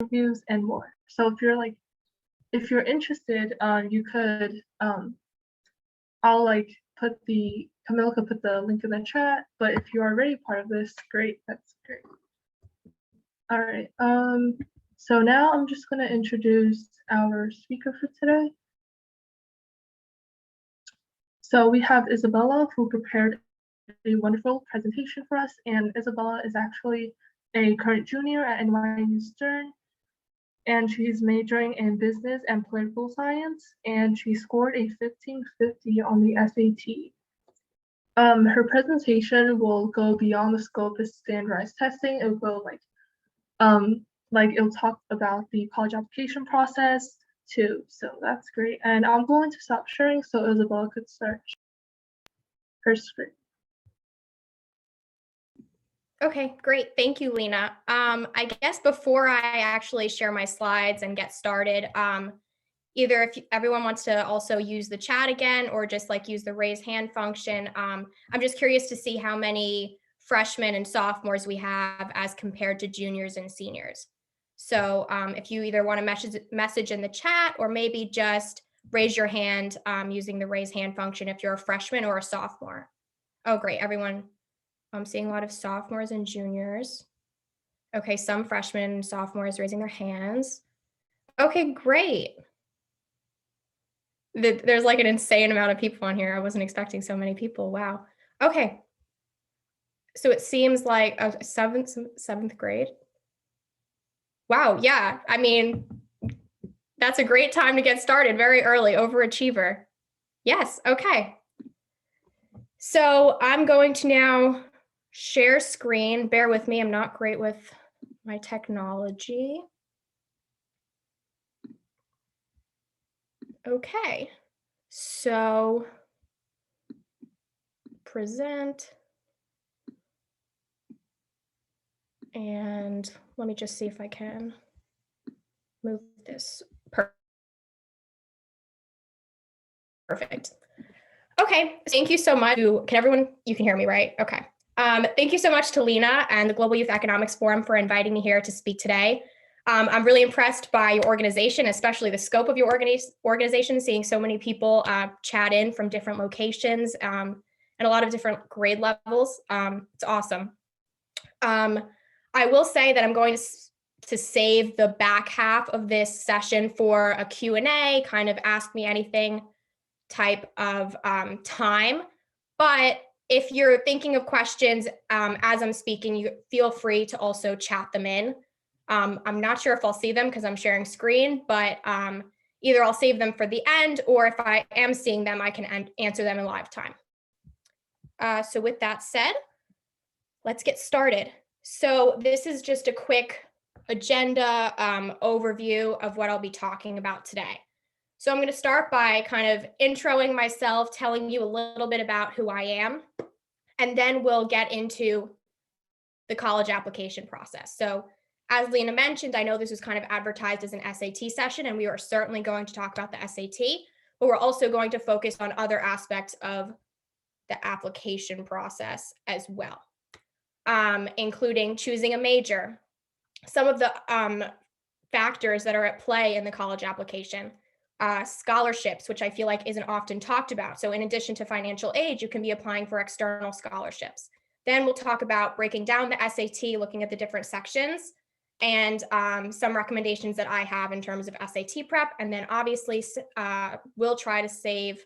reviews, and more. So if you're interested, you could, Camilla could put the link in the chat, but if you are already part of this, great, that's great. All right, so now I'm just gonna introduce our speaker for today. So we have Isabella, who prepared a wonderful presentation for us, and Isabella is actually a current junior at NYU Stern, and she's majoring in business and political science, and she scored a 1550 on the SAT. Her presentation will go beyond the scope of standardized testing. It will go it'll talk about the college application process too, so that's great. And I'm going to stop sharing so Isabella could start her screen. Okay, great. Thank you, Lena. I guess before I actually share my slides and get started, either if everyone wants to also use the chat again or just use the raise hand function, I'm just curious to see how many freshmen and sophomores we have as compared to juniors and seniors. So if you either want to message in the chat or maybe just raise your hand using the raise hand function if you're a freshman or a sophomore. Oh, great. Everyone. I'm seeing a lot of sophomores and juniors. Okay, some freshmen and sophomores raising their hands. Okay, great. There's an insane amount of people on here. I wasn't expecting so many people. Wow. Okay. So it seems like a seventh grade. Wow, yeah. I mean, that's a great time to get started very early, overachiever. Yes, okay. So I'm going to now share screen. Bear with me, I'm not great with my technology. Okay, so present. And let me just see if I can move this. Perfect. Okay, thank you so much. Can everyone, you can hear me, right? Okay. Thank you so much to Lena and the Global Youth Economics Forum for inviting me here to speak today. I'm really impressed by your organization, especially the scope of your organization, seeing so many people chat in from different locations and a lot of different grade levels. It's awesome. I will say that I'm going to save the back half of this session for a Q&A, kind of ask me anything type of time. But if you're thinking of questions as I'm speaking, you feel free to also chat them in. I'm not sure if I'll see them because I'm sharing screen, but either I'll save them for the end, or if I am seeing them, I can answer them in live time. So with that said, let's get started. So this is just a quick agenda overview of what I'll be talking about today. So I'm going to start by kind of introing myself, telling you a little bit about who I am, and then we'll get into the college application process. So as Lena mentioned, I know this was kind of advertised as an SAT session, and we are certainly going to talk about the SAT, but we're also going to focus on other aspects of the application process as well, including choosing a major, some of the factors that are at play in the college application, scholarships, which I feel like isn't often talked about. So in addition to financial aid, you can be applying for external scholarships. Then we'll talk about breaking down the SAT, looking at the different sections, and some recommendations that I have in terms of SAT prep. And then obviously we'll try to save,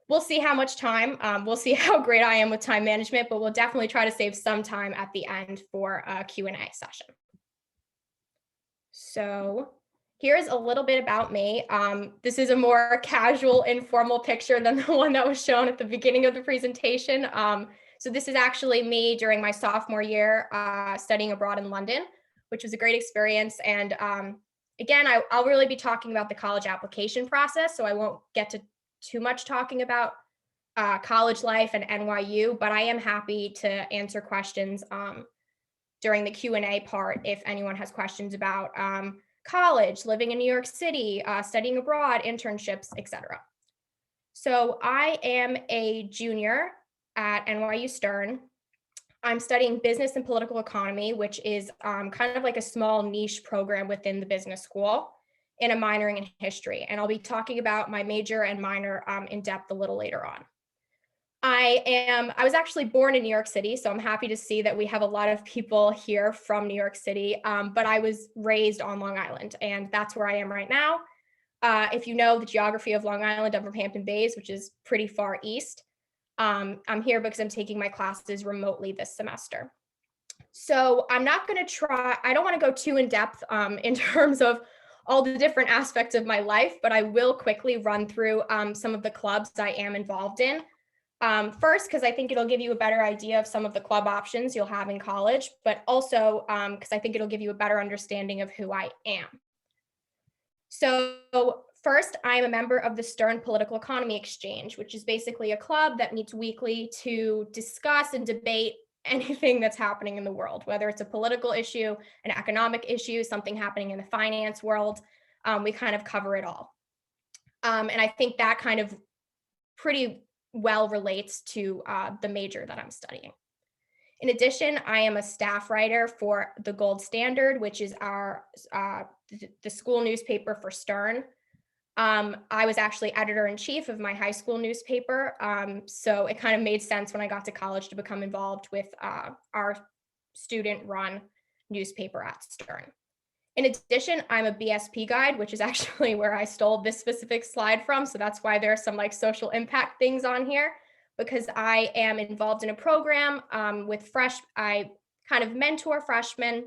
we'll see how much time, we'll see how great I am with time management, but we'll definitely try to save some time at the end for a Q&A session. So here's a little bit about me. This is a more casual, informal picture than the one that was shown at the beginning of the presentation. So this is actually me during my sophomore year studying abroad in London, which was a great experience. And again, I'll really be talking about the college application process, so I won't get to too much talking about college life and NYU, but I am happy to answer questions during the Q&A part if anyone has questions about college, living in New York City, studying abroad, internships, etc. So I am a junior at NYU Stern. I'm studying business and political economy, which is kind of like a small niche program within the business school, and a minoring in history. And I'll be talking about my major and minor in depth a little later on. I was actually born in New York City, so I'm happy to see that we have a lot of people here from New York City, but I was raised on Long Island, and that's where I am right now. If you know the geography of Long Island, I'm from Hampton Bays, which is pretty far east. I'm here because I'm taking my classes remotely this semester. So I'm not going to try, I don't want to go too in depth in terms of all the different aspects of my life, but I will quickly run through some of the clubs I am involved in. First, because I think it'll give you a better idea of some of the club options you'll have in college, but also because I think it'll give you a better understanding of who I am. So first, I am a member of the Stern Political Economy Exchange, which is basically a club that meets weekly to discuss and debate anything that's happening in the world, whether it's a political issue, an economic issue, something happening in the finance world. We kind of cover it all. And I think that kind of pretty well relates to the major that I'm studying. In addition, I am a staff writer for the Gold Standard, which is the school newspaper for Stern. I was actually editor-in-chief of my high school newspaper, so it kind of made sense when I got to college to become involved with our student-run newspaper at Stern. In addition, I'm a BSP guide, which is actually where I stole this specific slide from, so that's why there are some like social impact things on here, because I am involved in a program with I kind of mentor freshmen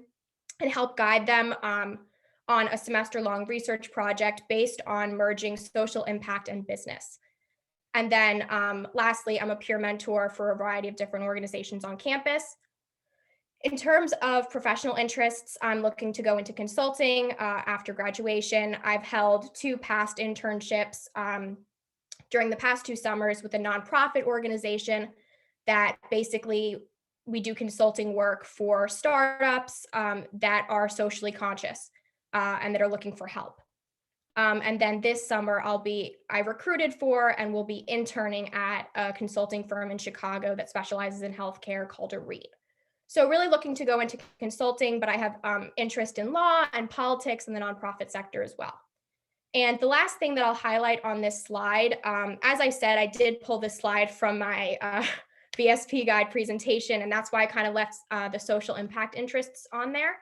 and help guide them on a semester-long research project based on merging social impact and business. And then lastly, I'm a peer mentor for a variety of different organizations on campus. In terms of professional interests, I'm looking to go into consulting after graduation. I've held 2 past internships during the past 2 summers with a nonprofit organization that basically we do consulting work for startups that are socially conscious and that are looking for help. And then this summer I recruited for and will be interning at a consulting firm in Chicago that specializes in healthcare called a REIT. So really looking to go into consulting, but I have interest in law and politics and the nonprofit sector as well. And the last thing that I'll highlight on this slide, as I said, I did pull this slide from my BSP guide presentation, and that's why I kind of left the social impact interests on there.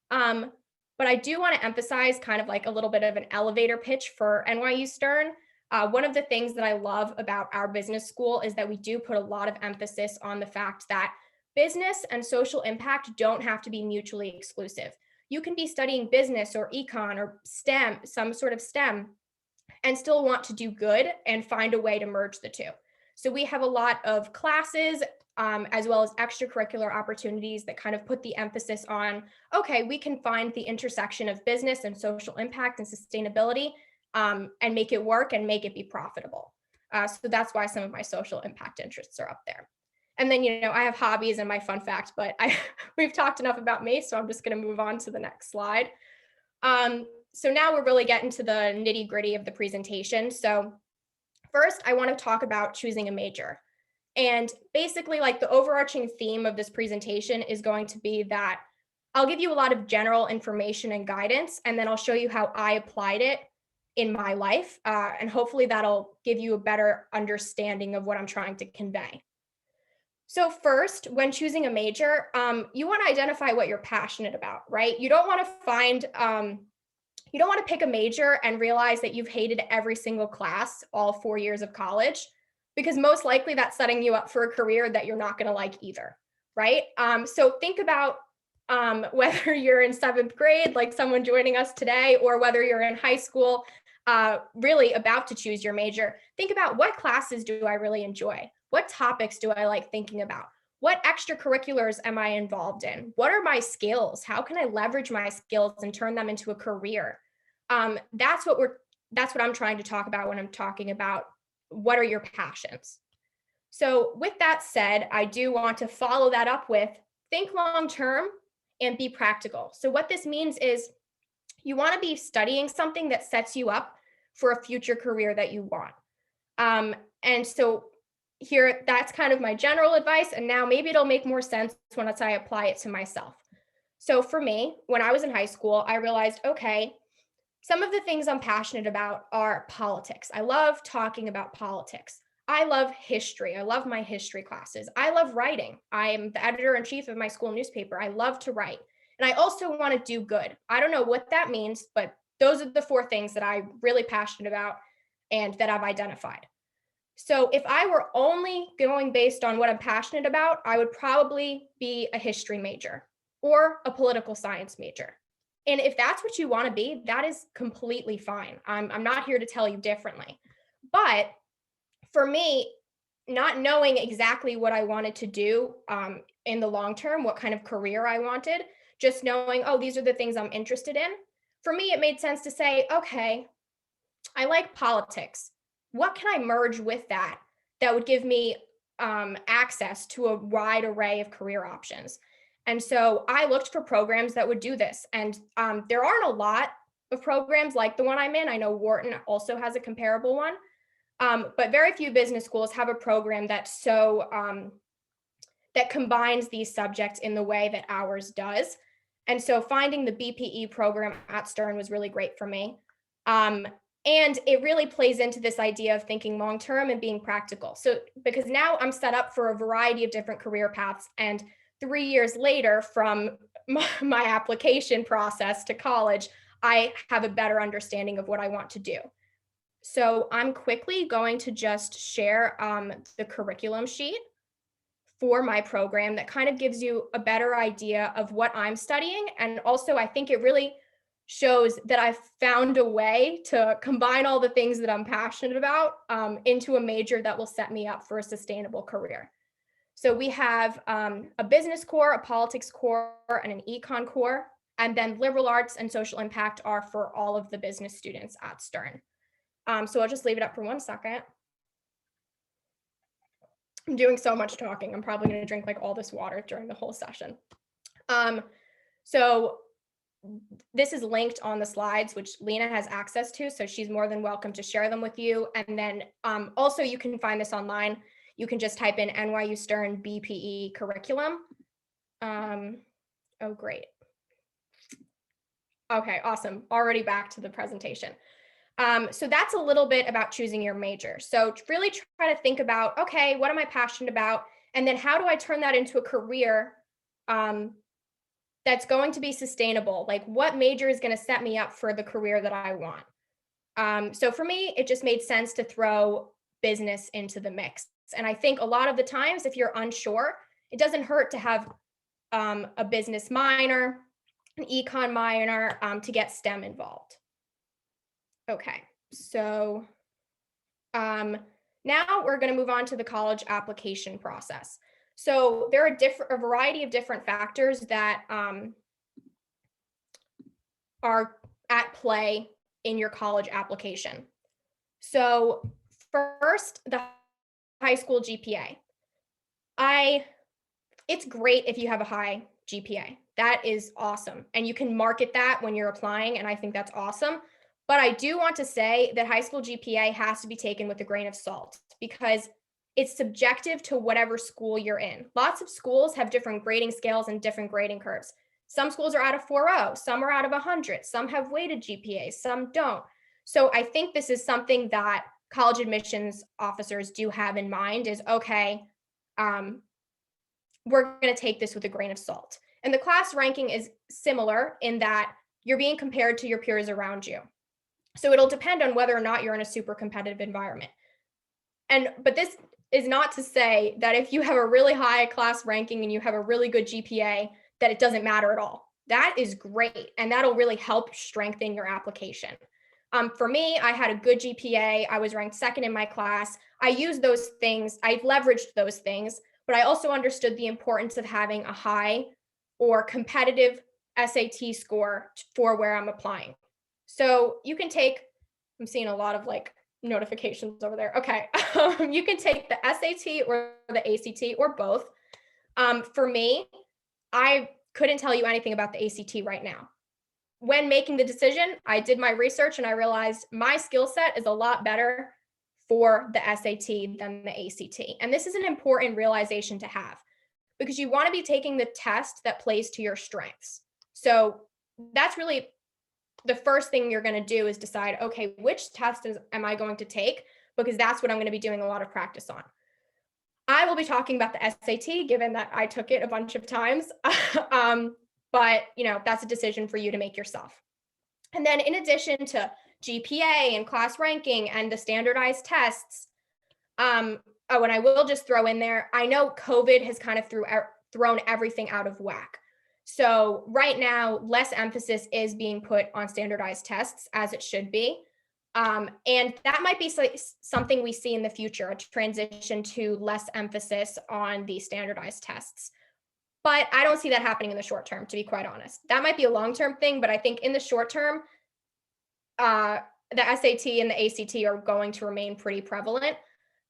But I do want to emphasize kind of like a little bit of an elevator pitch for NYU Stern. One of the things that I love about our business school is that we do put a lot of emphasis on the fact that business and social impact don't have to be mutually exclusive. You can be studying business or econ or STEM, some sort of STEM, and still want to do good and find a way to merge the two. So we have a lot of classes as well as extracurricular opportunities that kind of put the emphasis on, okay, we can find the intersection of business and social impact and sustainability and make it work and make it be profitable. So that's why some of my social impact interests are up there. And then, I have hobbies and my fun fact, but we've talked enough about me, so I'm just going to move on to the next slide. So now we're really getting to the nitty gritty of the presentation. So first, I want to talk about choosing a major. And basically, like the overarching theme of this presentation is going to be that I'll give you a lot of general information and guidance, and then I'll show you how I applied it in my life. And hopefully that'll give you a better understanding of what I'm trying to convey. So first, when choosing a major, you want to identify what you're passionate about, right? You don't want to pick a major and realize that you've hated every single class all 4 years of college, because most likely that's setting you up for a career that you're not going to like either, right? So think about whether you're in 7th grade, like someone joining us today, or whether you're in high school, really about to choose your major. Think about, what classes do I really enjoy? What topics do I like thinking about? What extracurriculars am I involved in? What are my skills? How can I leverage my skills and turn them into a career? That's what I'm trying to talk about when I'm talking about what are your passions. So with that said, I do want to follow that up with think long-term and be practical. So what this means is you want to be studying something that sets you up for a future career that you want. And so here, that's kind of my general advice. And now maybe it'll make more sense once I apply it to myself. So for me, when I was in high school, I realized, okay, some of the things I'm passionate about are politics. I love talking about politics. I love history. I love my history classes. I love writing. I am the editor-in-chief of my school newspaper. I love to write. And I also want to do good. I don't know what that means, but those are the 4 things that I'm really passionate about and that I've identified. So if I were only going based on what I'm passionate about, I would probably be a history major or a political science major. And if that's what you want to be, that is completely fine. I'm not here to tell you differently. But for me, not knowing exactly what I wanted to do in the long term, what kind of career I wanted, just knowing, oh, these are the things I'm interested in. For me, it made sense to say, okay, I like politics. What can I merge with that would give me access to a wide array of career options? And so I looked for programs that would do this. And there aren't a lot of programs like the one I'm in. I know Wharton also has a comparable one, but very few business schools have a program that's so that combines these subjects in the way that ours does. And so finding the BPE program at Stern was really great for me. And it really plays into this idea of thinking long-term and being practical. So because now I'm set up for a variety of different career paths, and 3 years later from my application process to college, I have a better understanding of what I want to do. So I'm quickly going to just share the curriculum sheet for my program that kind of gives you a better idea of what I'm studying. And also, I think it really shows that I've found a way to combine all the things that I'm passionate about into a major that will set me up for a sustainable career. So we have a business core, a politics core, and an econ core. And then liberal arts and social impact are for all of the business students at Stern. So I'll just leave it up for 1 second. I'm doing so much talking. I'm probably going to drink like all this water during the whole session. So this is linked on the slides, which Lena has access to, so she's more than welcome to share them with you. And then also you can find this online. You can just type in NYU Stern BPE curriculum. Oh, great. Okay, awesome. Already back to the presentation. So that's a little bit about choosing your major. So really try to think about, okay, what am I passionate about? And then how do I turn that into a career that's going to be sustainable? Like what major is going to set me up for the career that I want? So for me, it just made sense to throw business into the mix. And I think a lot of the times, if you're unsure, it doesn't hurt to have a business minor, an econ minor to get STEM involved. Okay, so now we're going to move on to the college application process. So there are a variety of different factors that are at play in your college application. So first, the high school GPA. It's great if you have a high GPA. That is awesome. And you can market that when you're applying, and I think that's awesome. But I do want to say that high school GPA has to be taken with a grain of salt because it's subjective to whatever school you're in. Lots of schools have different grading scales and different grading curves. Some schools are out of 4.0, some are out of 100, some have weighted GPAs, some don't. So I think this is something that college admissions officers do have in mind is, okay, we're going to take this with a grain of salt. And the class ranking is similar in that you're being compared to your peers around you. So it'll depend on whether or not you're in a super competitive environment. But this is not to say that if you have a really high class ranking and you have a really good GPA, that it doesn't matter at all. That is great. And that'll really help strengthen your application. For me, I had a good GPA. I was ranked second in my class. I used those things. I leveraged those things, but I also understood the importance of having a high or competitive SAT score for where I'm applying. So you can take, I'm seeing a lot of like notifications over there. Okay. You can take the SAT or the ACT or both. For me, I couldn't tell you anything about the ACT right now. When making the decision, I did my research and I realized my skill set is a lot better for the SAT than the ACT. And this is an important realization to have, because you want to be taking the test that plays to your strengths. So that's really the first thing you're going to do, is decide, okay, which test am I going to take? Because that's what I'm going to be doing a lot of practice on. I will be talking about the SAT, given that I took it a bunch of times. But that's a decision for you to make yourself. And then in addition to GPA and class ranking and the standardized tests, and I will just throw in there, I know COVID has kind of thrown everything out of whack. So right now, less emphasis is being put on standardized tests, as it should be. And that might be something we see in the future, a transition to less emphasis on the standardized tests. But I don't see that happening in the short term, to be quite honest. That might be a long-term thing, but I think in the short term, the SAT and the ACT are going to remain pretty prevalent.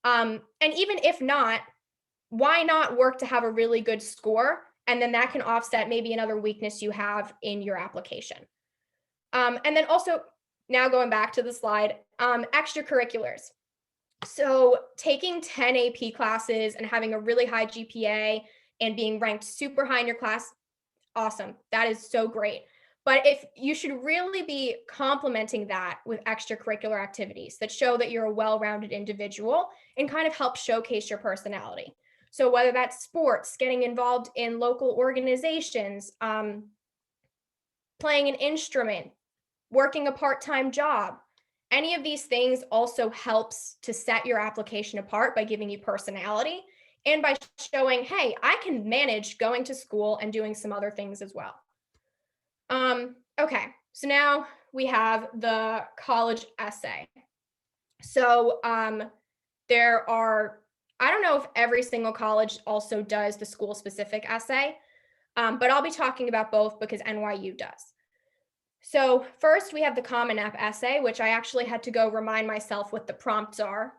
And even if not, why not work to have a really good score? And then that can offset maybe another weakness you have in your application. And then also, now going back to the slide, extracurriculars. So taking 10 AP classes and having a really high GPA and being ranked super high in your class, awesome. That is so great. But if you should really be complementing that with extracurricular activities that show that you're a well-rounded individual and kind of help showcase your personality. So whether that's sports, getting involved in local organizations, playing an instrument, working a part-time job, any of these things also helps to set your application apart by giving you personality and by showing, hey, I can manage going to school and doing some other things as well. Okay, so now we have the college essay. So there are, I don't know if every single college also does the school-specific essay, but I'll be talking about both because NYU does. So first we have the Common App essay, which I actually had to go remind myself what the prompts are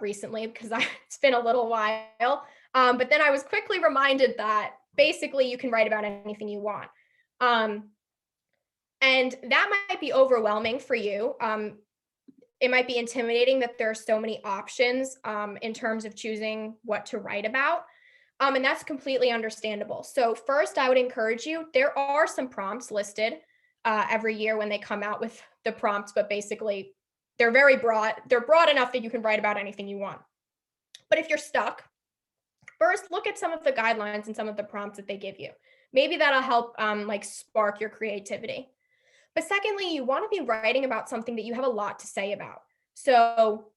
recently because it's been a little while. But then I was quickly reminded that basically you can write about anything you want. And that might be overwhelming for you. It might be intimidating that there are so many options in terms of choosing what to write about. And that's completely understandable. So first, I would encourage you, there are some prompts listed every year when they come out with the prompts, but basically they're very broad. They're broad enough that you can write about anything you want. But if you're stuck, first look at some of the guidelines and some of the prompts that they give you. Maybe that'll help like spark your creativity. But secondly, you want to be writing about something that you have a lot to say about. So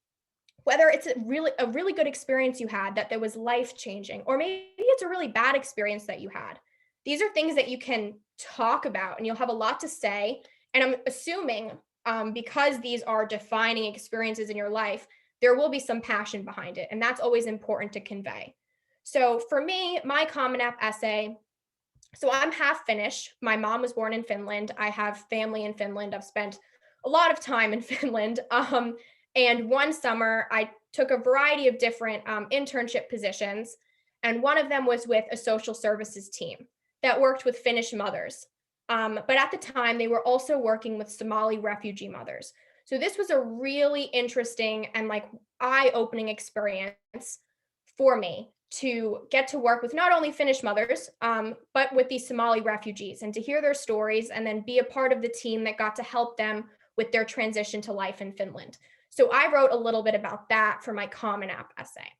whether it's a really good experience you had that was life-changing, or maybe it's a really bad experience that you had. These are things that you can talk about and you'll have a lot to say. And I'm assuming because these are defining experiences in your life, there will be some passion behind it. And that's always important to convey. So for me, my Common App essay, so I'm half Finnish. My mom was born in Finland. I have family in Finland. I've spent a lot of time in Finland. And one summer, I took a variety of different internship positions. And one of them was with a social services team that worked with Finnish mothers. But at the time, they were also working with Somali refugee mothers. So this was a really interesting and like eye-opening experience for me to get to work with not only Finnish mothers, but with these Somali refugees and to hear their stories and then be a part of the team that got to help them with their transition to life in Finland. So I wrote a little bit about that for my Common App essay.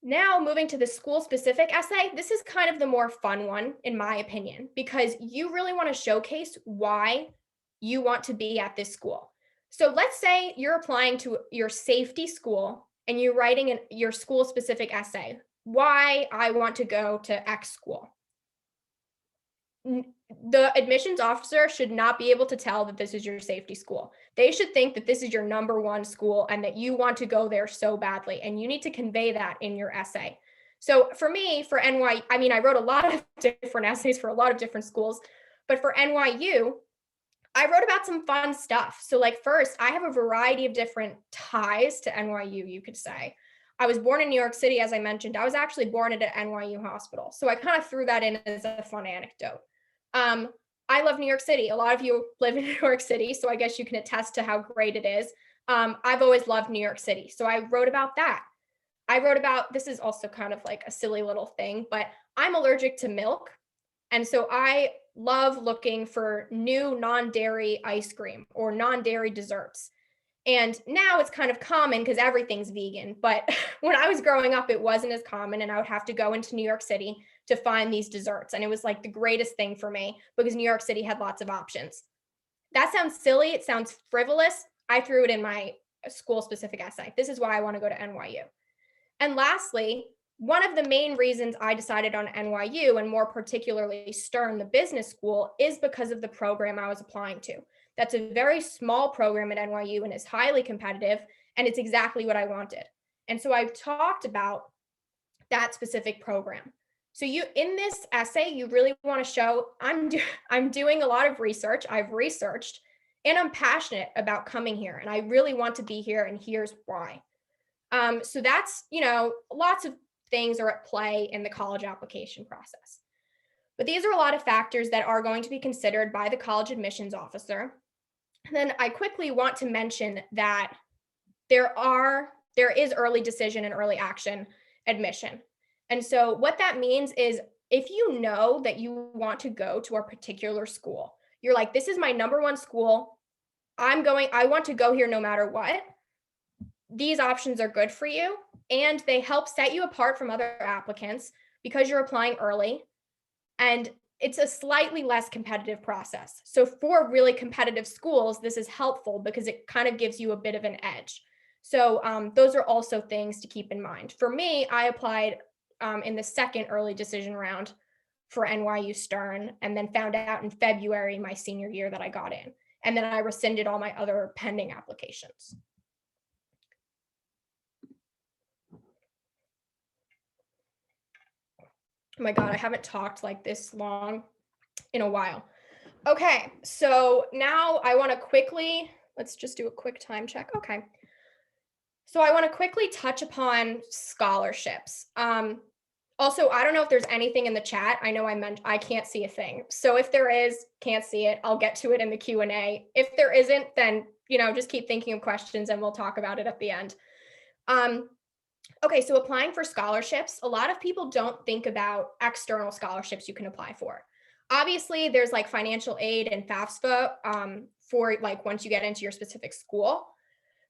Now moving to the school-specific essay, this is kind of the more fun one, in my opinion, because you really want to showcase why you want to be at this school. So let's say you're applying to your safety school and you're writing your school-specific essay, why I want to go to X school. The admissions officer should not be able to tell that this is your safety school. They should think that this is your number one school and that you want to go there so badly, and you need to convey that in your essay. So for me, for NYU, I mean, I wrote a lot of different essays for a lot of different schools, but for NYU, I wrote about some fun stuff. So like first, I have a variety of different ties to NYU, you could say. I was born in New York City, as I mentioned. I was actually born at an NYU hospital. So I kind of threw that in as a fun anecdote. I love New York City. A lot of you live in New York City, so I guess you can attest to how great it is. I've always loved New York City, so I wrote about that. I wrote about, this is also kind of like a silly little thing, but I'm allergic to milk. And so I love looking for new non-dairy ice cream or non-dairy desserts. And now it's kind of common because everything's vegan. But when I was growing up, it wasn't as common. And I would have to go into New York City to find these desserts. And it was like the greatest thing for me because New York City had lots of options. That sounds silly. It sounds frivolous. I threw it in my school specific essay. This is why I want to go to NYU. And lastly, one of the main reasons I decided on NYU, and more particularly Stern, the business school, is because of the program I was applying to. That's a very small program at NYU and is highly competitive, and it's exactly what I wanted. And so I've talked about that specific program. So you, in this essay, you really want to show I'm doing a lot of research. I've researched, and I'm passionate about coming here, and I really want to be here, and here's why. So that's, lots of things are at play in the college application process. But these are a lot of factors that are going to be considered by the college admissions officer. And then I quickly want to mention that there is early decision and early action admission. And so what that means is if you know that you want to go to a particular school, you're like, this is my number one school. I want to go here no matter what. These options are good for you, and they help set you apart from other applicants because you're applying early, and it's a slightly less competitive process. So for really competitive schools, this is helpful because it kind of gives you a bit of an edge. So those are also things to keep in mind. For me, I applied in the second early decision round for NYU Stern, and then found out in February my senior year that I got in. And then I rescinded all my other pending applications. Oh my God, I haven't talked like this long in a while. Okay, so now I want to quickly, let's just do a quick time check. Okay. So I want to quickly touch upon scholarships. Also, I don't know if there's anything in the chat. I know I can't see a thing. So if there is, can't see it, I'll get to it in the Q&A. If there isn't, then, just keep thinking of questions and we'll talk about it at the end. Okay, so applying for scholarships, a lot of people don't think about external scholarships you can apply for. Obviously, there's like financial aid and FAFSA for like once you get into your specific school.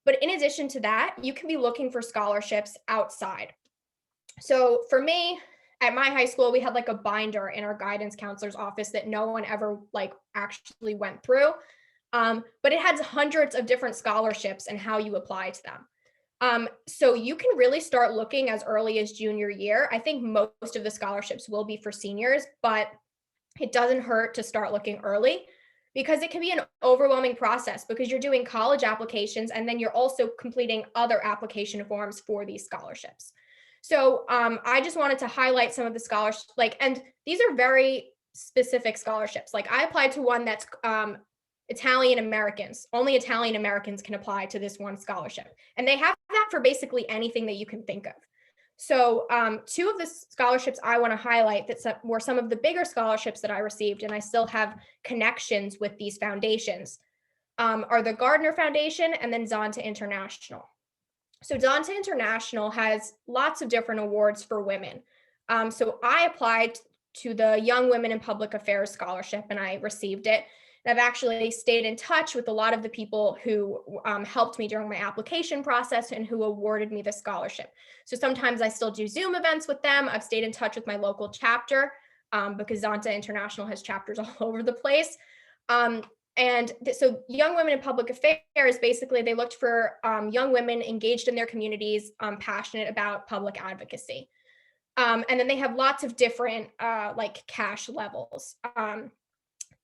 But in addition to that, you can be looking for scholarships outside. So for me, at my high school, we had like a binder in our guidance counselor's office that no one ever like actually went through. But it has hundreds of different scholarships and how you apply to them. So you can really start looking as early as junior year. I think most of the scholarships will be for seniors, but it doesn't hurt to start looking early because it can be an overwhelming process because you're doing college applications and then you're also completing other application forms for these scholarships. So I just wanted to highlight some of the scholarships, and these are very specific scholarships. Like I applied to one that's Italian Americans. Only Italian Americans can apply to this one scholarship. And they have that for basically anything that you can think of. So two of the scholarships I want to highlight that were some of the bigger scholarships that I received, and I still have connections with these foundations, are the Gardner Foundation and then Zonta International. So Zonta International has lots of different awards for women. So I applied to the Young Women in Public Affairs Scholarship and I received it. And I've actually stayed in touch with a lot of the people who helped me during my application process and who awarded me the scholarship. So sometimes I still do Zoom events with them. I've stayed in touch with my local chapter because Zonta International has chapters all over the place. So Young Women in Public Affairs, basically they looked for young women engaged in their communities, passionate about public advocacy. And then they have lots of different like cash levels.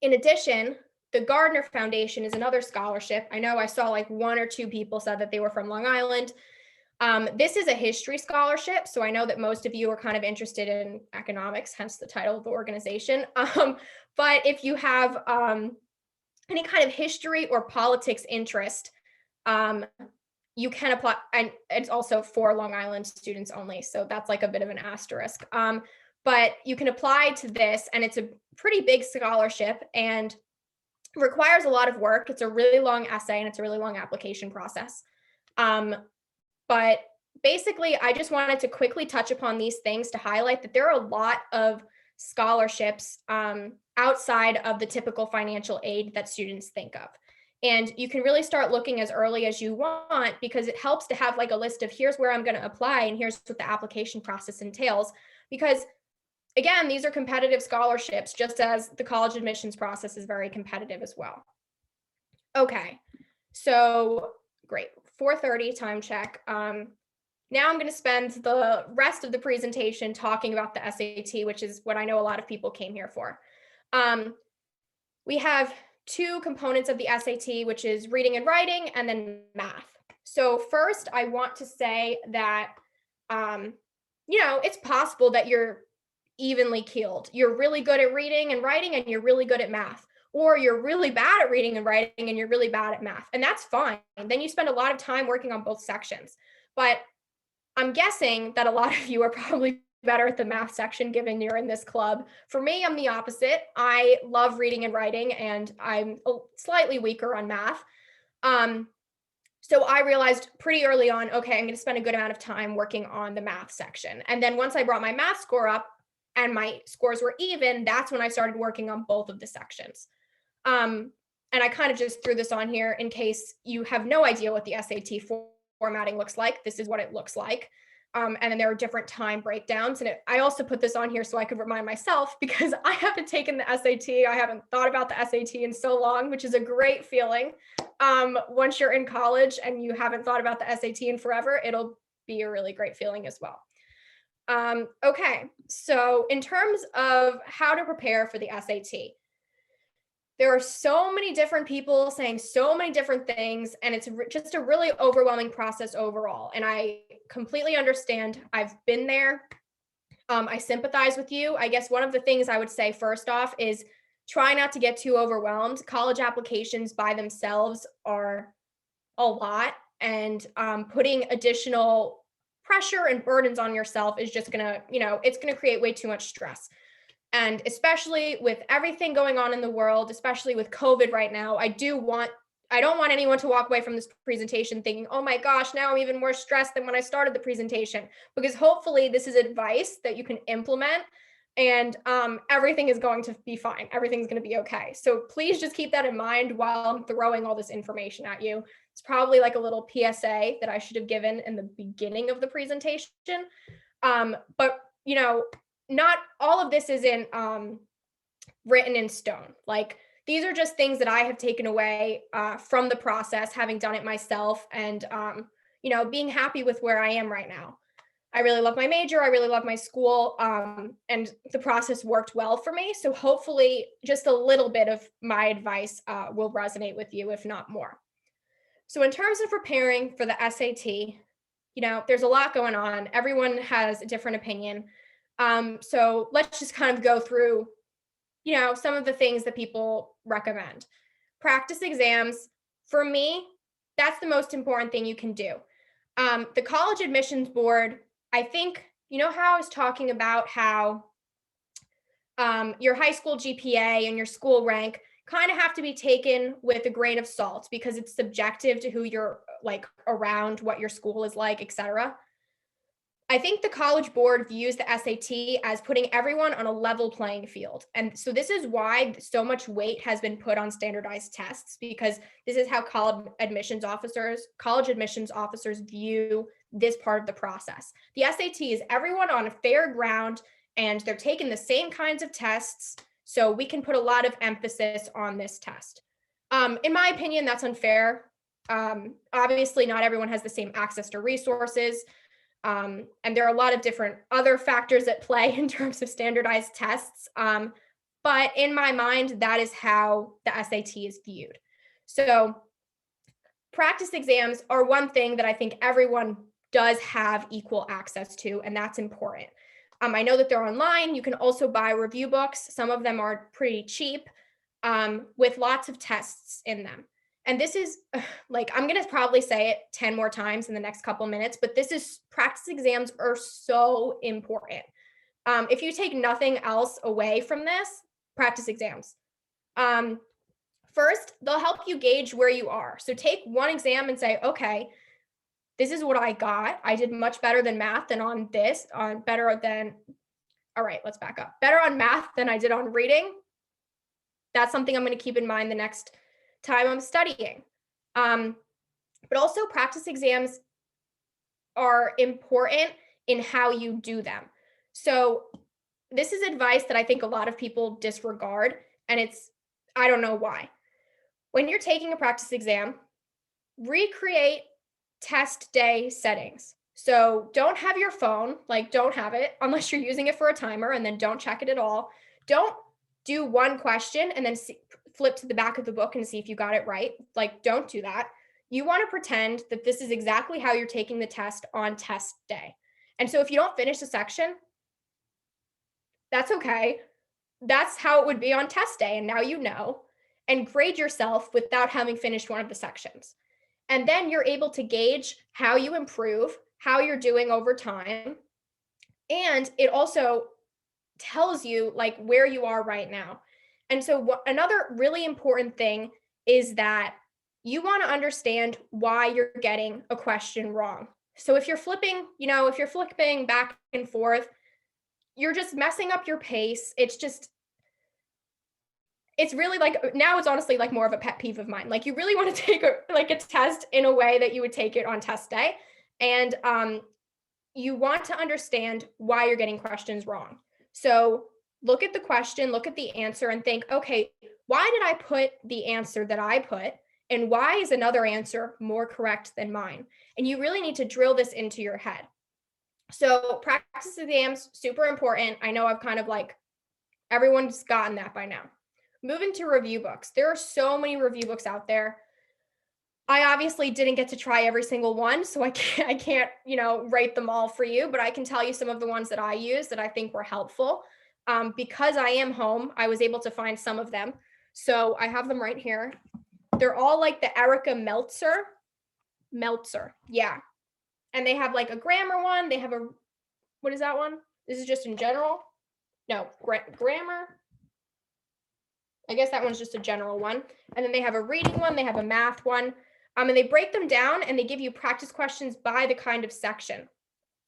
In addition, the Gardner Foundation is another scholarship. I know I saw like one or two people said that they were from Long Island. This is a history scholarship. So I know that most of you are kind of interested in economics, hence the title of the organization. But if you have any kind of history or politics interest, you can apply, and it's also for Long Island students only. So that's like a bit of an asterisk. But you can apply to this and it's a pretty big scholarship. And requires a lot of work. It's a really long essay and it's a really long application process. But basically, I just wanted to quickly touch upon these things to highlight that there are a lot of scholarships outside of the typical financial aid that students think of. And you can really start looking as early as you want, because it helps to have like a list of here's where I'm going to apply and here's what the application process entails. Because again, these are competitive scholarships, just as the college admissions process is very competitive as well. Okay, so great, 4:30 time check. Now I'm going to spend the rest of the presentation talking about the SAT, which is what I know a lot of people came here for. We have two components of the SAT, which is reading and writing, and then math. So first, I want to say that, it's possible that you're evenly keeled. You're really good at reading and writing, and you're really good at math. Or you're really bad at reading and writing, and you're really bad at math. And that's fine. Then you spend a lot of time working on both sections. But I'm guessing that a lot of you are probably better at the math section, given you're in this club. For me, I'm the opposite. I love reading and writing, and I'm slightly weaker on math. So I realized pretty early on, okay, I'm going to spend a good amount of time working on the math section. And then once I brought my math score up and my scores were even, that's when I started working on both of the sections. And I kind of just threw this on here in case you have no idea what the SAT formatting looks like. This is what it looks like. And then there are different time breakdowns. And I also put this on here so I could remind myself, because I haven't taken the SAT. I haven't thought about the SAT in so long, which is a great feeling. Once you're in college and you haven't thought about the SAT in forever, it'll be a really great feeling as well. Okay, so in terms of how to prepare for the SAT, there are so many different people saying so many different things, and it's just a really overwhelming process overall. And I completely understand. I've been there. I sympathize with you. I guess one of the things I would say first off is try not to get too overwhelmed. College applications by themselves are a lot, and putting additional pressure and burdens on yourself is just gonna, it's gonna create way too much stress. And especially with everything going on in the world, especially with COVID right now, I don't want anyone to walk away from this presentation thinking, oh my gosh, now I'm even more stressed than when I started the presentation, because hopefully this is advice that you can implement, and everything is going to be fine. Everything's going to be okay. So please just keep that in mind while I'm throwing all this information at you. It's probably like a little PSA that I should have given in the beginning of the presentation. But not all of this isn't written in stone. Like, these are just things that I have taken away from the process, having done it myself, and being happy with where I am right now. I really love my major. I really love my school, and the process worked well for me. So hopefully just a little bit of my advice will resonate with you, if not more. So in terms of preparing for the SAT, there's a lot going on. Everyone has a different opinion. So let's just kind of go through, some of the things that people recommend. Practice exams. For me, that's the most important thing you can do. The college admissions board, I think, how I was talking about how your high school GPA and your school rank kind of have to be taken with a grain of salt, because it's subjective to who you're like around, what your school is like, etc. I think the College Board views the SAT as putting everyone on a level playing field. And so this is why so much weight has been put on standardized tests, because this is how college admissions officers view this part of the process. The SAT is everyone on a fair ground, and they're taking the same kinds of tests. So we can put a lot of emphasis on this test. In my opinion, that's unfair. Obviously, not everyone has the same access to resources. And there are a lot of different other factors at play in terms of standardized tests. But in my mind, that is how the SAT is viewed. So practice exams are one thing that I think everyone does have equal access to, and that's important. I know that they're online. You can also buy review books. Some of them are pretty cheap, with lots of tests in them. And this is like, I'm going to probably say it 10 more times in the next couple minutes, but practice exams are so important. If you take nothing else away from this, practice exams. For First, they'll help you gauge where you are. So take one exam and say, okay, this is what I got. I did much better than math and on this, better on math than I did on reading. That's something I'm going to keep in mind the next time I'm studying. But also practice exams are important in how you do them. So this is advice that I think a lot of people disregard, and I don't know why. When you're taking a practice exam, recreate test day settings. So don't have your phone, don't have it unless you're using it for a timer, and then don't check it at all. Don't do one question and then flip to the back of the book and see if you got it right. Don't do that. You want to pretend that this is exactly how you're taking the test on test day. And so if you don't finish a section, that's okay. That's how it would be on test day. And now you know, and grade yourself without having finished one of the sections. And then you're able to gauge how you improve, how you're doing over time. And it also tells you where you are right now. And so another really important thing is that you want to understand why you're getting a question wrong. So if you're flipping back and forth, you're just messing up your pace. It's really now it's honestly more of a pet peeve of mine. You really want to take a test in a way that you would take it on test day. And you want to understand why you're getting questions wrong. So look at the question, look at the answer, and think, okay, why did I put the answer that I put? And why is another answer more correct than mine? And you really need to drill this into your head. So practice exams, super important. I know I've kind of everyone's gotten that by now. Moving to review books. There are so many review books out there. I obviously didn't get to try every single one, so I can't, rate them all for you, but I can tell you some of the ones that I used that I think were helpful. Because I am home, I was able to find some of them. So I have them right here. They're all the Erica Meltzer. Yeah. And they have a grammar one. They have what is that one? This is just in general. No, grammar. I guess that one's just a general one. And then they have a reading one. They have a math one. And they break them down and they give you practice questions by the kind of section,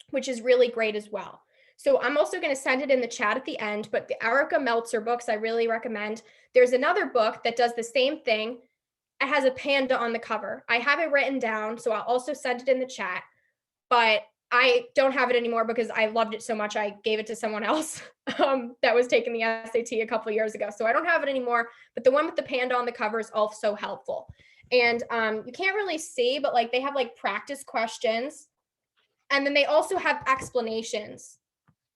which is really great as well. So I'm also going to send it in the chat at the end, but the Erica Meltzer books, I really recommend. There's another book that does the same thing. It has a panda on the cover. I have it written down, so I'll also send it in the chat, but I don't have it anymore because I loved it so much. I gave it to someone else that was taking the SAT a couple of years ago. So I don't have it anymore, but the one with the panda on the cover is also helpful. And you can't really see, but they have practice questions. And then they also have explanations.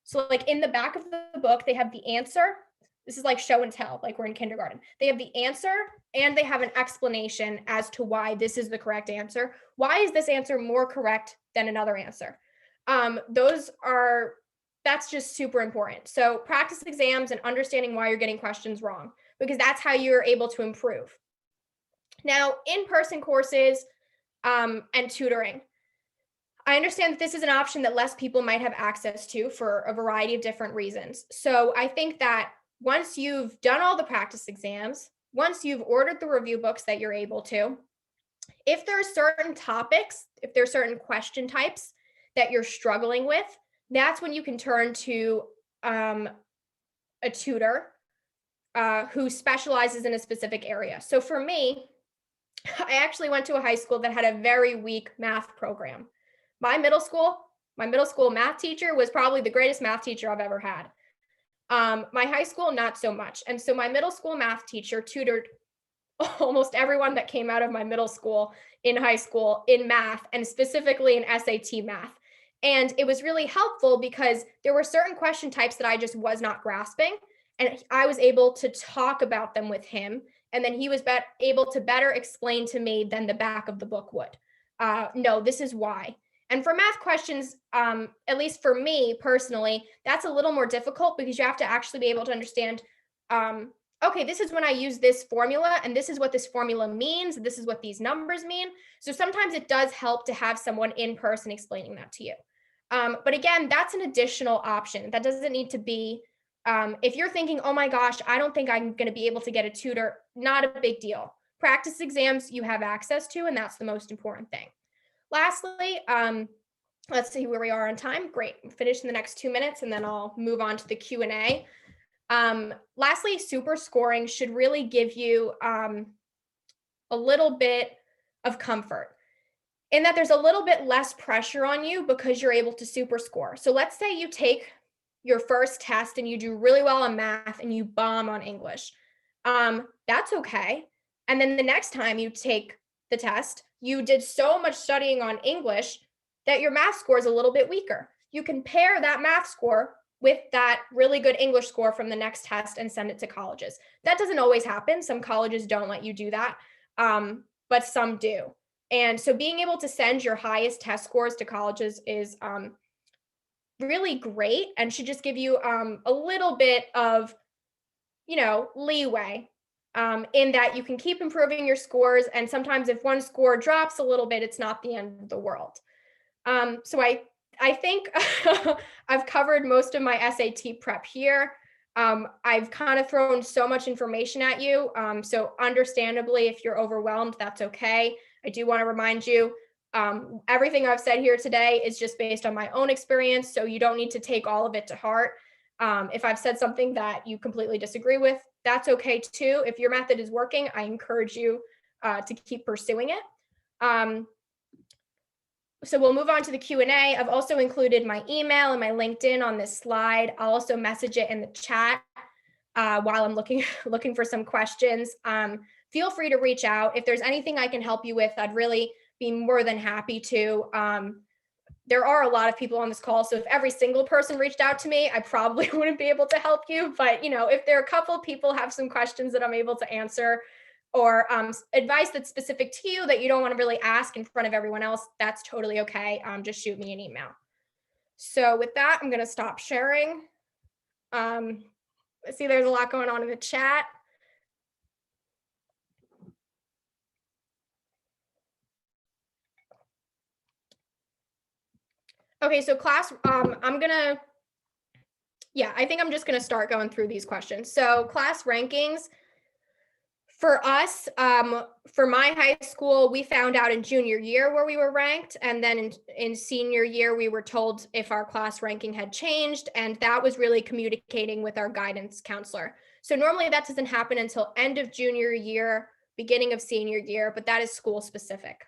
So in the back of the book, they have the answer. This is show and tell, we're in kindergarten. They have the answer and they have an explanation as to why this is the correct answer. Why is this answer more correct than another answer? That's just super important. So practice exams and understanding why you're getting questions wrong, because that's how you're able to improve. Now, in-person courses and tutoring. I understand that this is an option that less people might have access to for a variety of different reasons. So I think that once you've done all the practice exams, once you've ordered the review books that you're able to, if there are certain topics, if there are certain question types that you're struggling with, that's when you can turn to a tutor who specializes in a specific area. So for me, I actually went to a high school that had a very weak math program. My middle school math teacher was probably the greatest math teacher I've ever had. My high school, not so much. And so my middle school math teacher tutored almost everyone that came out of my middle school in high school in math, and specifically in SAT math. And it was really helpful because there were certain question types that I just was not grasping. And I was able to talk about them with him. And then he was able to better explain to me than the back of the book would. No, this is why. And for math questions, at least for me personally, that's a little more difficult because you have to actually be able to understand, okay, this is when I use this formula and this is what this formula means. This is what these numbers mean. So sometimes it does help to have someone in person explaining that to you. But again, that's an additional option. That doesn't need to be, if you're thinking, oh my gosh, I don't think I'm going to be able to get a tutor, not a big deal. Practice exams you have access to, and that's the most important thing. Lastly, let's see where we are on time. Great, finish in the next 2 minutes, and then I'll move on to the Q&A. Lastly, super scoring should really give you a little bit of comfort in that there's a little bit less pressure on you because you're able to super score. So let's say you take your first test and you do really well on math and you bomb on English. That's okay. And then the next time you take the test, you did so much studying on English that your math score is a little bit weaker. You can pair that math score with that really good English score from the next test and send it to colleges. That doesn't always happen. Some colleges don't let you do that, but some do. And so being able to send your highest test scores to colleges is really great and should just give you a little bit of, leeway in that you can keep improving your scores. And sometimes if one score drops a little bit, it's not the end of the world. So I think I've covered most of my SAT prep here. I've kind of thrown so much information at you. So understandably, if you're overwhelmed, that's okay. I do want to remind you, everything I've said here today is just based on my own experience. So you don't need to take all of it to heart. If I've said something that you completely disagree with, that's okay too. If your method is working, I encourage you to keep pursuing it. So we'll move on to the Q&A. I've also included my email and my LinkedIn on this slide. I'll also message it in the chat while I'm looking for some questions. Feel free to reach out. If there's anything I can help you with, I'd really be more than happy to. There are a lot of people on this call, so if every single person reached out to me, I probably wouldn't be able to help you. But if there are a couple of people have some questions that I'm able to answer, or advice that's specific to you that you don't want to really ask in front of everyone else, that's totally okay. Just shoot me an email. So with that, I'm going to stop sharing. See, there's a lot going on in the chat. Okay, so class, I think I'm just going to start going through these questions. So class rankings. For us, for my high school, we found out in junior year where we were ranked. And then in senior year, we were told if our class ranking had changed. And that was really communicating with our guidance counselor. So normally that doesn't happen until end of junior year, beginning of senior year, but that is school specific.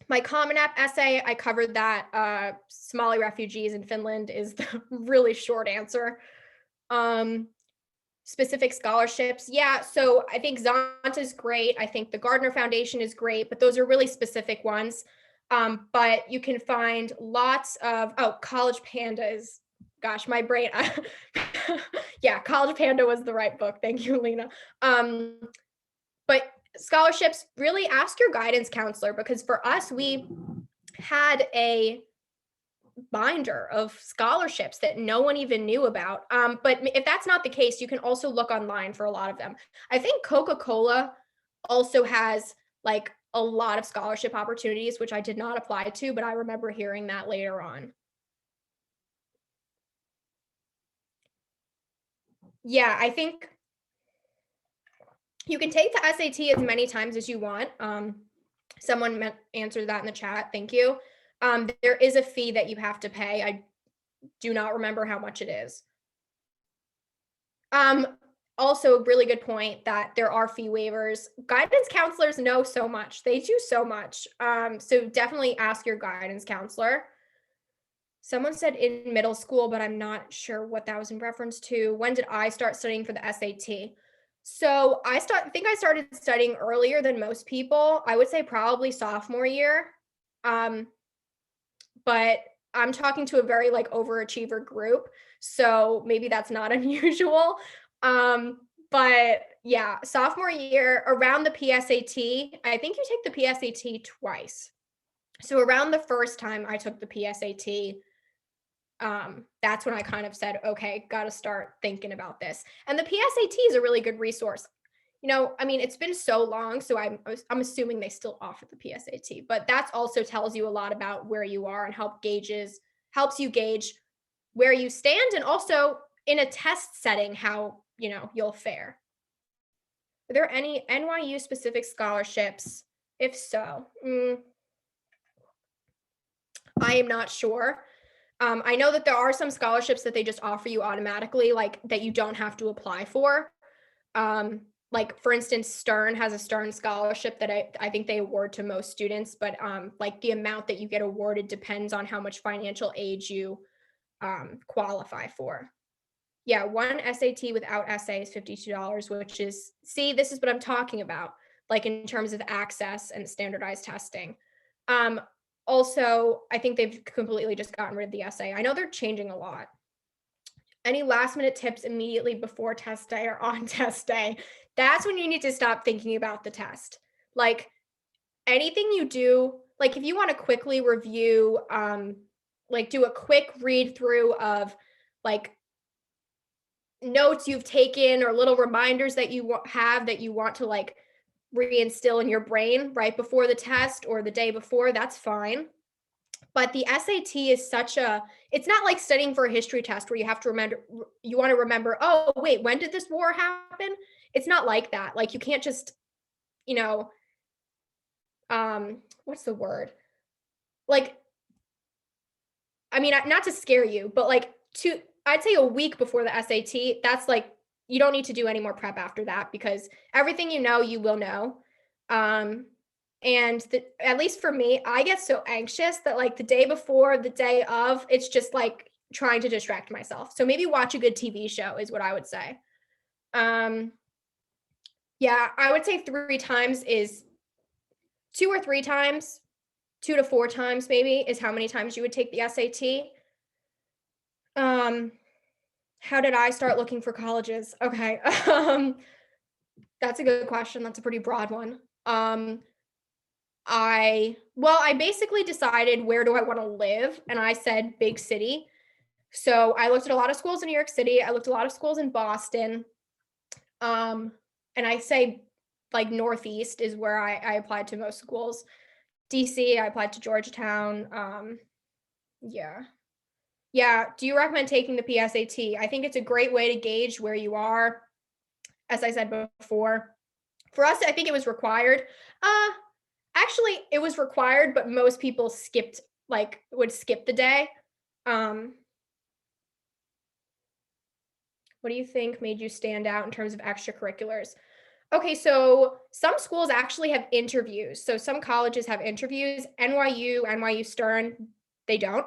My Common App essay, I covered that. Somali refugees in Finland is the really short answer. Specific scholarships. Yeah, so I think Zonta is great. I think the Gardner Foundation is great, but those are really specific ones. But you can find lots of, College Panda is, gosh, my brain. Yeah, College Panda was the right book. Thank you, Lena. But scholarships, really ask your guidance counselor, because for us, we had a binder of scholarships that no one even knew about. But if that's not the case, you can also look online for a lot of them. I think Coca-Cola also has like a lot of scholarship opportunities, which I did not apply to, but I remember hearing that later on. Yeah, I think you can take the SAT as many times as you want. Someone answered that in the chat. Thank you. There is a fee that you have to pay. I do not remember how much it is. Also, really good point that there are fee waivers. Guidance counselors know so much. They do so much. So definitely ask your guidance counselor. Someone said in middle school, but I'm not sure what that was in reference to. When did I start studying for the SAT? So I think I started studying earlier than most people. I would say probably sophomore year. But I'm talking to a very overachiever group, so maybe that's not unusual. But yeah, sophomore year around the PSAT, I think you take the PSAT twice. So around the first time I took the PSAT, that's when I kind of said, okay, got to start thinking about this. And the PSAT is a really good resource. It's been so long, so I'm assuming they still offer the PSAT, but that also tells you a lot about where you are and helps you gauge where you stand, and also in a test setting, how, you'll fare. Are there any NYU specific scholarships? If so, I am not sure. I know that there are some scholarships that they just offer you automatically, like that you don't have to apply for. Like for instance, Stern has a Stern scholarship that I think they award to most students, but like the amount that you get awarded depends on how much financial aid you qualify for. Yeah, one SAT without essay is $52, which is, see, this is what I'm talking about, like in terms of access and standardized testing. Um, Also, I think they've completely just gotten rid of the essay. I know they're changing a lot. Any last minute tips immediately before test day or on test day? That's when you need to stop thinking about the test. Like anything you do, like if you want to quickly review, like do a quick read through of like notes you've taken or little reminders that you have that you want to like reinstill in your brain right before the test or the day before, that's fine. But the SAT is it's not like studying for a history test where you have to remember, you want to remember, oh, wait, when did this war happen? It's not like that. Like you can't just, you know, what's the word? Like, I mean, not to scare you, but like I'd say a week before the SAT, that's like, you don't need to do any more prep after that because everything you know, you will know. And at least for me, I get so anxious that like the day before, the day of, it's just like trying to distract myself. So maybe watch a good TV show is what I would say. Yeah, I would say 3 times is 2 or 3 times, 2 to 4 times maybe is how many times you would take the SAT. How did I start looking for colleges? Okay. That's a good question. That's a pretty broad one. I basically decided where do I want to live, and I said big city. So I looked at a lot of schools in New York City. I looked at a lot of schools in Boston. And I say like Northeast is where I applied to most schools. DC, I applied to Georgetown. Yeah. Yeah. Do you recommend taking the PSAT? I think it's a great way to gauge where you are. As I said before, for us, I think it was required. Actually, it was required, but most people would skip the day. What do you think made you stand out in terms of extracurriculars? Okay, so some schools actually have interviews. So some colleges have interviews. NYU Stern, they don't.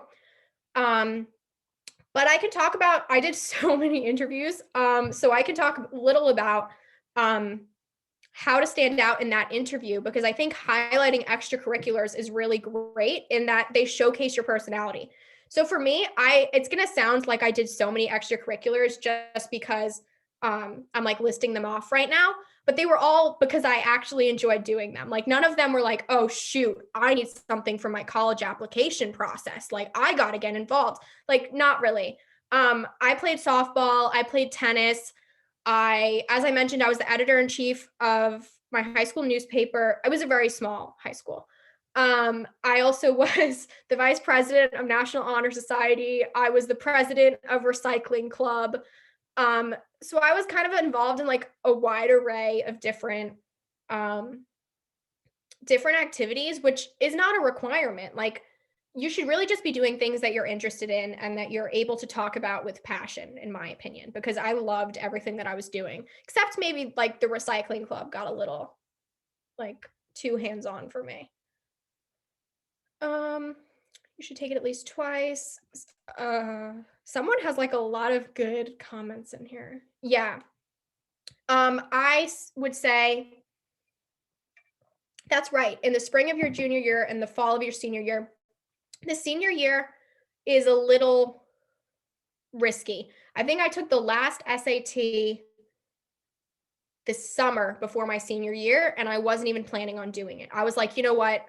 But I can talk about, I did so many interviews. So I can talk a little about how to stand out in that interview, because I think highlighting extracurriculars is really great in that they showcase your personality. So for me, it's going to sound like I did so many extracurriculars just because I'm like listing them off right now, but they were all because I actually enjoyed doing them. Like none of them were like, oh shoot, I need something for my college application process. Like I got to get involved. Like not really. I played softball, I played tennis. As I mentioned, I was the editor in chief of my high school newspaper. I was a very small high school. I also was the vice president of National Honor Society. I was the president of Recycling Club. So I was kind of involved in like a wide array of different activities, which is not a requirement. Like you should really just be doing things that you're interested in and that you're able to talk about with passion, in my opinion, because I loved everything that I was doing, except maybe like the recycling club got a little like too hands-on for me. You should take it at least twice. Someone has like a lot of good comments in here. Yeah. I would say that's right. In the spring of your junior year and the fall of your senior year, the senior year is a little risky. I think I took the last SAT this summer before my senior year, and I wasn't even planning on doing it. I was like, you know what?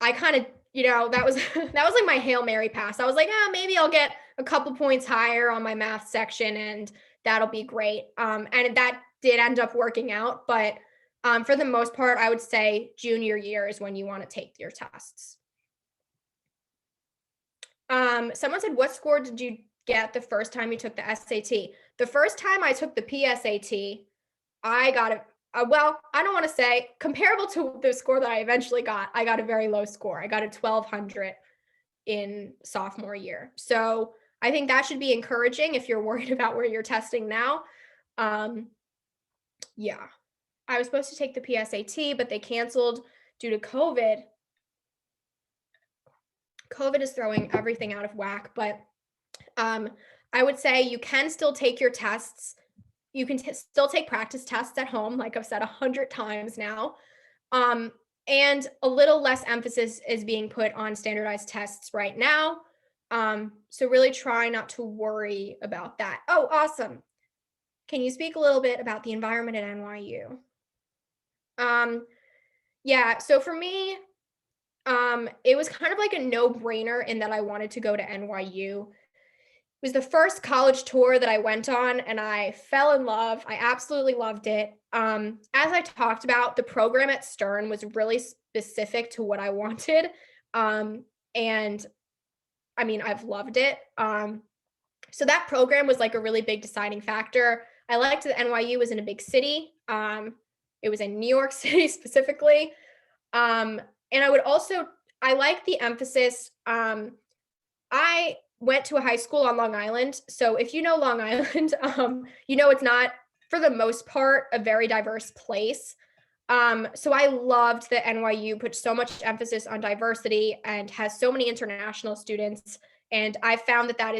I kind of, that was that was like my Hail Mary pass. I was like, maybe I'll get a couple points higher on my math section and that'll be great. And that did end up working out, but for the most part, I would say junior year is when you want to take your tests. Someone said, what score did you get the first time you took the SAT? The first time I took the PSAT, I got it. Well, I don't want to say comparable to the score that I eventually got. I got a very low score. I got a 1200 in sophomore year. So I think that should be encouraging if you're worried about where you're testing now. Yeah, I was supposed to take the PSAT, but they canceled due to COVID. COVID is throwing everything out of whack, but I would say you can still take your tests. You can still take practice tests at home, like I've said 100 times now. And a little less emphasis is being put on standardized tests right now. So really try not to worry about that. Oh, awesome. Can you speak a little bit about the environment at NYU? Yeah, so for me, it was kind of like a no-brainer in that I wanted to go to NYU. It was the first college tour that I went on and I fell in love. I absolutely loved it. As I talked about, the program at Stern was really specific to what I wanted. And I mean, I've loved it. So that program was like a really big deciding factor. I liked that NYU was in a big city. It was in New York City specifically. And I like the emphasis. I went to a high school on Long Island. So if you know Long Island, you know it's not, for the most part, a very diverse place. So I loved that NYU put so much emphasis on diversity and has so many international students. And I found that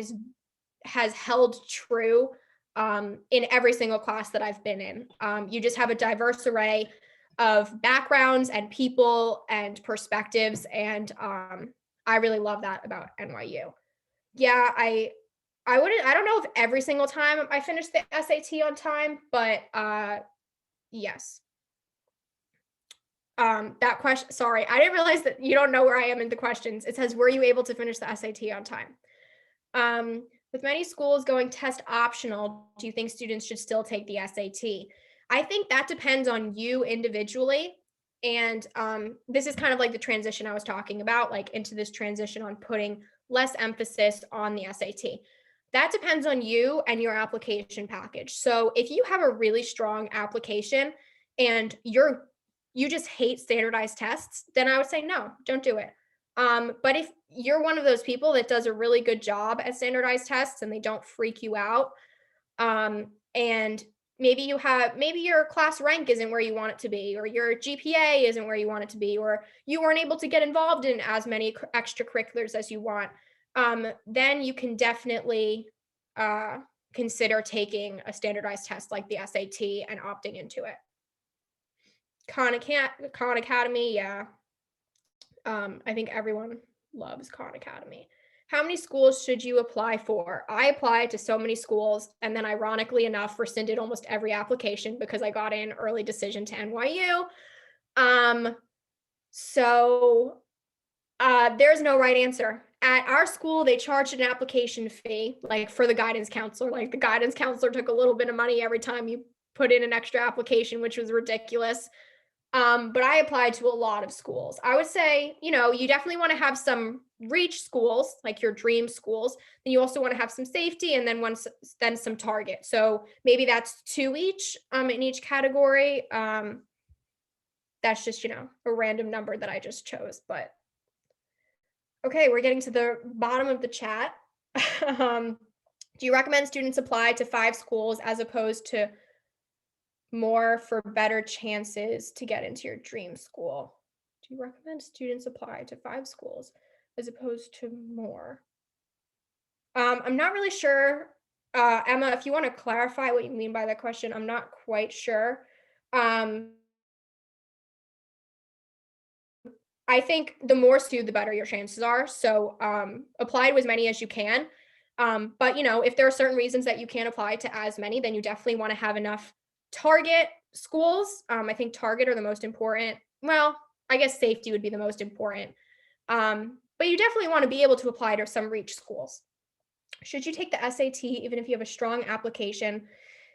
has held true in every single class that I've been in. You just have a diverse array of backgrounds and people and perspectives. And I really love that about NYU. Yeah, I don't know if every single time I finished the SAT on time, but yes. That question, sorry, I didn't realize that you don't know where I am in the questions. It says, were you able to finish the SAT on time? With many schools going test optional, do you think students should still take the SAT? I think that depends on you individually. And this is kind of like the transition I was talking about, like into this transition on putting less emphasis on the SAT. That depends on you and your application package. So if you have a really strong application and you just hate standardized tests, then I would say no, don't do it. But if you're one of those people that does a really good job at standardized tests and they don't freak you out, and maybe your class rank isn't where you want it to be, or your GPA isn't where you want it to be, or you weren't able to get involved in as many extracurriculars as you want, then you can definitely consider taking a standardized test like the SAT and opting into it. Khan Academy, yeah. I think everyone loves Khan Academy. How many schools should you apply for? I applied to so many schools and then ironically enough rescinded almost every application because I got in early decision to NYU. So there's no right answer. At our school, they charged an application fee, like for the guidance counselor. Like the guidance counselor took a little bit of money every time you put in an extra application, which was ridiculous. But I applied to a lot of schools. I would say, you definitely want to have some reach schools, like your dream schools. Then you also want to have some safety and then some target. So maybe that's 2 each in each category. That's just, a random number that I just chose. But okay, we're getting to the bottom of the chat. Do you recommend students apply to 5 schools as opposed to more for better chances to get into your dream school? Do you recommend students apply to 5 schools as opposed to more? I'm not really sure. Emma, if you want to clarify what you mean by that question, I'm not quite sure. I think the more skewed, the better your chances are. So apply to as many as you can. But if there are certain reasons that you can't apply to as many, then you definitely want to have enough target schools. I think target are the most important. Well, I guess safety would be the most important. But you definitely want to be able to apply to some reach schools. Should you take the SAT even if you have a strong application?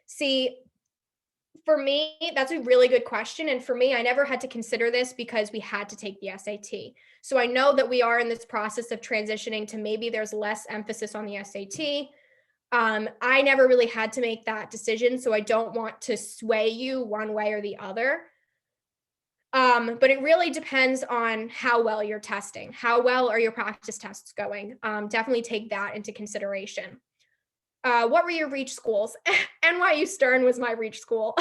See, for me, that's a really good question. And for me, I never had to consider this because we had to take the SAT. So I know that we are in this process of transitioning to maybe there's less emphasis on the SAT. I never really had to make that decision, so I don't want to sway you one way or the other. But it really depends on how well you're testing. How well are your practice tests going? Definitely take that into consideration. What were your reach schools? NYU Stern was my reach school.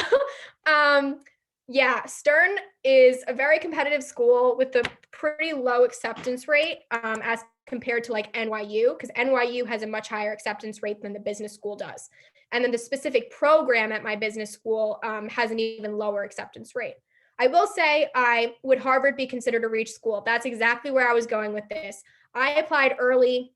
Yeah, Stern is a very competitive school with a pretty low acceptance rate as compared to like NYU, because NYU has a much higher acceptance rate than the business school does. And then the specific program at my business school has an even lower acceptance rate. I will say, would Harvard be considered a reach school? That's exactly where I was going with this. I applied early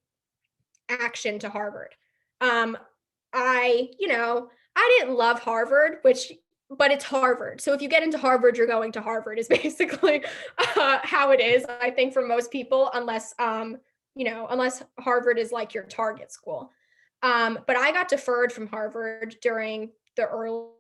action to Harvard. I didn't love Harvard, but it's Harvard. So if you get into Harvard, you're going to Harvard is basically how it is, I think, for most people, unless Harvard is like your target school. But I got deferred from Harvard during the early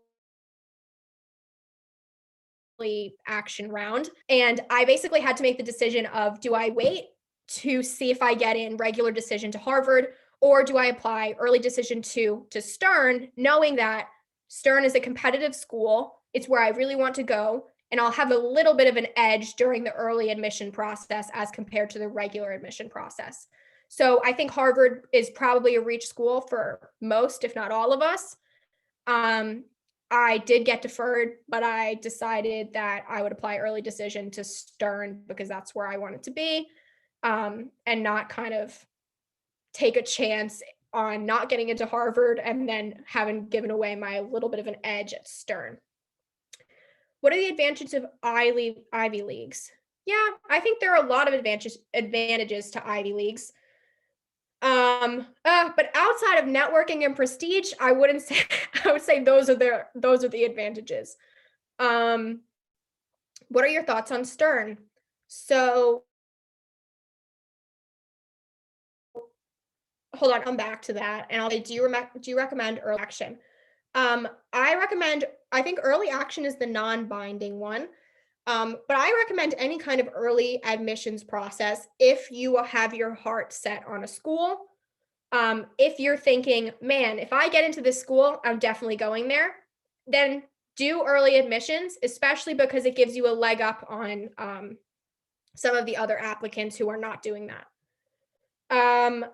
action round. And I basically had to make the decision of, do I wait to see if I get in regular decision to Harvard, or do I apply early decision to Stern, knowing that Stern is a competitive school, it's where I really want to go, and I'll have a little bit of an edge during the early admission process as compared to the regular admission process. So I think Harvard is probably a reach school for most, if not all of us. I did get deferred, but I decided that I would apply early decision to Stern because that's where I wanted to be, and not kind of take a chance on not getting into Harvard and then having given away my little bit of an edge at Stern. What are the advantages of Ivy Leagues? Yeah, I think there are a lot of advantages to Ivy Leagues. But outside of networking and prestige, I wouldn't say I would say those are the advantages. What are your thoughts on Stern? So hold on, come back to that, and I'll say, do you recommend early action? I think early action is the non-binding one. But I recommend any kind of early admissions process if you have your heart set on a school. If you're thinking, man, if I get into this school, I'm definitely going there, then do early admissions, especially because it gives you a leg up on some of the other applicants who are not doing that.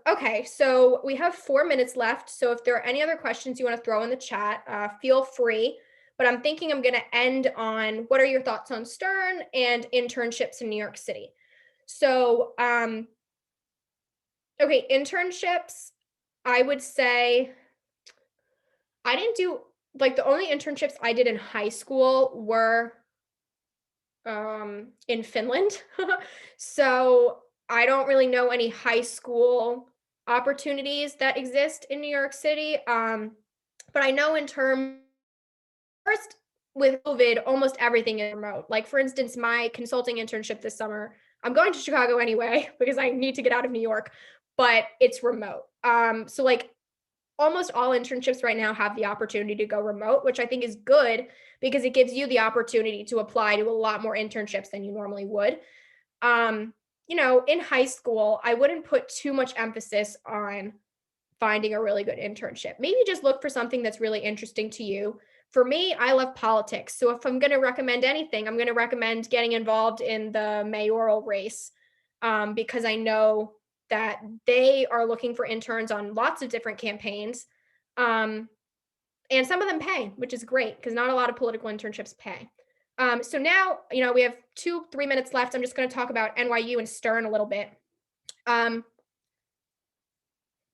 Okay, so we have 4 minutes left. So if there are any other questions you want to throw in the chat, feel free. But I'm thinking I'm going to end on what are your thoughts on Stern and internships in New York City. So, okay, internships, I would say I didn't do, like, the only internships I did in high school were in Finland. So I don't really know any high school opportunities that exist in New York City. But I know in terms, first, with COVID, almost everything is remote. Like, for instance, my consulting internship this summer, I'm going to Chicago anyway because I need to get out of New York, but it's remote. So like almost all internships right now have the opportunity to go remote, which I think is good because it gives you the opportunity to apply to a lot more internships than you normally would. In high school, I wouldn't put too much emphasis on finding a really good internship. Maybe just look for something that's really interesting to you. For me, I love politics. So if I'm going to recommend anything, I'm going to recommend getting involved in the mayoral race because I know that they are looking for interns on lots of different campaigns. And some of them pay, which is great because not a lot of political internships pay. So now, we have 2-3 minutes left. I'm just going to talk about NYU and Stern a little bit.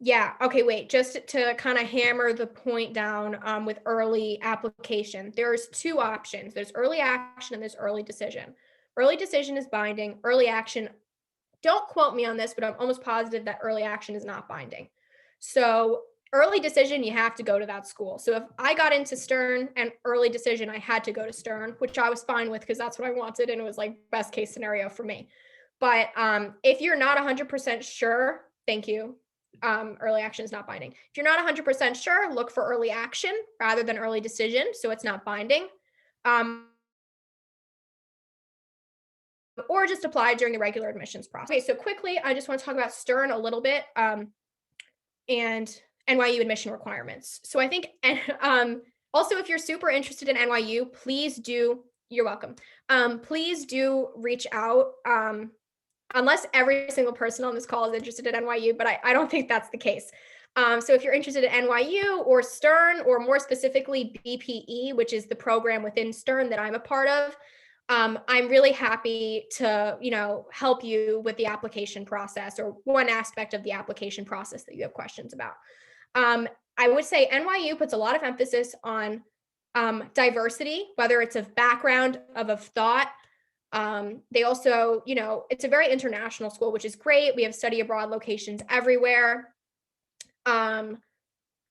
Yeah, okay, wait, just to kind of hammer the point down with early application, there's 2 options. There's early action and there's early decision. Early decision is binding. Early action, don't quote me on this, but I'm almost positive that early action is not binding. So early decision, you have to go to that school. So if I got into Stern and early decision, I had to go to Stern, which I was fine with because that's what I wanted and it was like best case scenario for me. But if you're not 100% sure, thank you. Early action is not binding. If you're not 100% sure, look for early action rather than early decision, so it's not binding. Or just apply during the regular admissions process. Okay, so quickly, I just want to talk about Stern a little bit and NYU admission requirements. So I think, also, if you're super interested in NYU, please do, you're welcome. Please do reach out, unless every single person on this call is interested in NYU, but I don't think that's the case. So if you're interested in NYU or Stern, or more specifically BPE, which is the program within Stern that I'm a part of, I'm really happy to, help you with the application process, or one aspect of the application process that you have questions about. I would say NYU puts a lot of emphasis on diversity, whether it's of background, of thought. They also, it's a very international school, which is great. We have study abroad locations everywhere.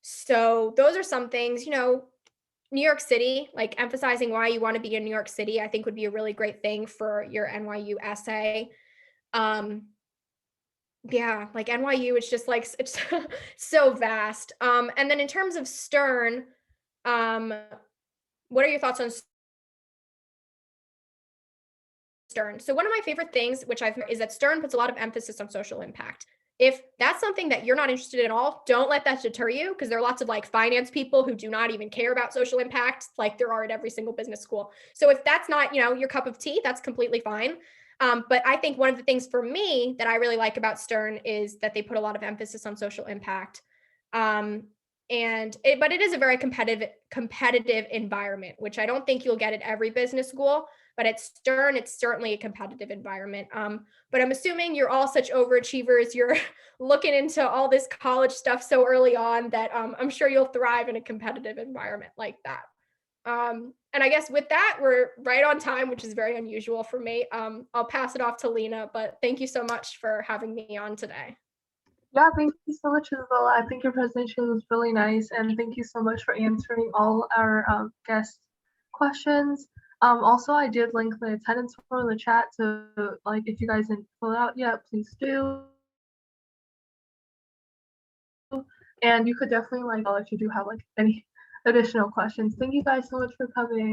So those are some things, New York City, like emphasizing why you want to be in New York City, I think would be a really great thing for your NYU essay. Yeah, like NYU, it's just like, it's so vast. And then in terms of Stern, what are your thoughts on Stern? So one of my favorite things, which I've heard, is that Stern puts a lot of emphasis on social impact. If that's something that you're not interested in at all, don't let that deter you, because there are lots of like finance people who do not even care about social impact, like there are at every single business school. So if that's not, your cup of tea, that's completely fine. But I think one of the things for me that I really like about Stern is that they put a lot of emphasis on social impact. But it is a very competitive environment, which I don't think you'll get at every business school. But at Stern, it's certainly a competitive environment. But I'm assuming you're all such overachievers. You're looking into all this college stuff so early on that I'm sure you'll thrive in a competitive environment like that. And I guess with that, we're right on time, which is very unusual for me. I'll pass it off to Lena, but thank you so much for having me on today. Yeah, thank you so much, Isabella. I think your presentation was really nice, and thank you so much for answering all our guest questions. Also, I did link the attendance form in the chat, so like if you guys didn't fill it out yet, please do. And you could definitely if you do have any additional questions. Thank you guys so much for coming.